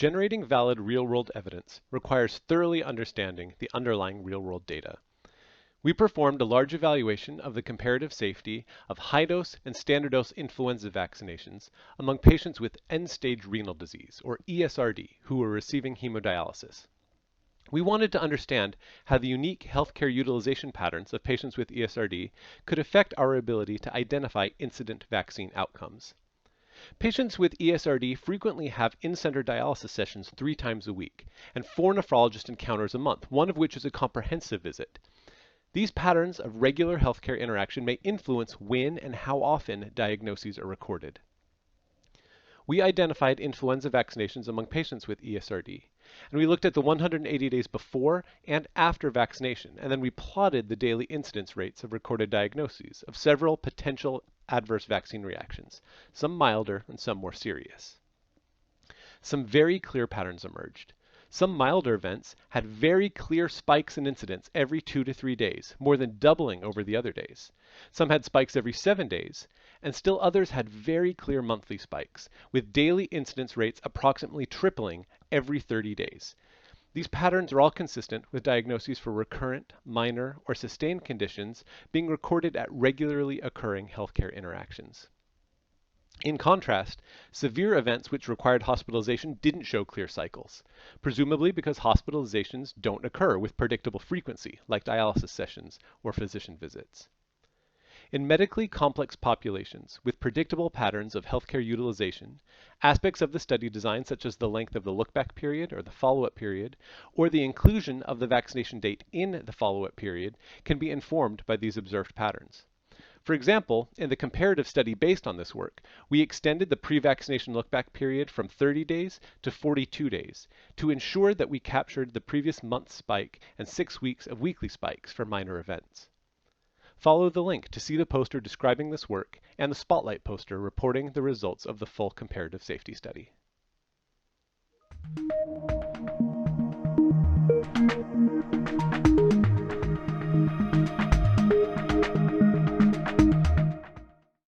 Generating valid real-world evidence requires thoroughly understanding the underlying real-world data. We performed a large evaluation of the comparative safety of high-dose and standard-dose influenza vaccinations among patients with end-stage renal disease, or ESRD, who were receiving hemodialysis. We wanted to understand how the unique healthcare utilization patterns of patients with ESRD could affect our ability to identify incident vaccine outcomes. Patients with ESRD frequently have in-center dialysis sessions 3 times a week and 4 nephrologist encounters a month, one of which is a comprehensive visit. These patterns of regular healthcare interaction may influence when and how often diagnoses are recorded. We identified influenza vaccinations among patients with ESRD, and we looked at the 180 days before and after vaccination, and then we plotted the daily incidence rates of recorded diagnoses of several potential adverse vaccine reactions, some milder and some more serious. Some very clear patterns emerged. Some milder events had very clear spikes in incidence every 2 to 3 days, more than doubling over the other days. Some had spikes every 7 days, and still others had very clear monthly spikes, with daily incidence rates approximately tripling every 30 days. These patterns are all consistent with diagnoses for recurrent, minor, or sustained conditions being recorded at regularly occurring healthcare interactions. In contrast, severe events which required hospitalization didn't show clear cycles, presumably because hospitalizations don't occur with predictable frequency, like dialysis sessions or physician visits. In medically complex populations with predictable patterns of healthcare utilization, aspects of the study design such as the length of the look-back period or the follow-up period, or the inclusion of the vaccination date in the follow-up period can be informed by these observed patterns. For example, in the comparative study based on this work, we extended the pre-vaccination look-back period from 30 days to 42 days to ensure that we captured the previous month's spike and 6 weeks of weekly spikes for minor events. Follow the link to see the poster describing this work and the spotlight poster reporting the results of the full comparative safety study.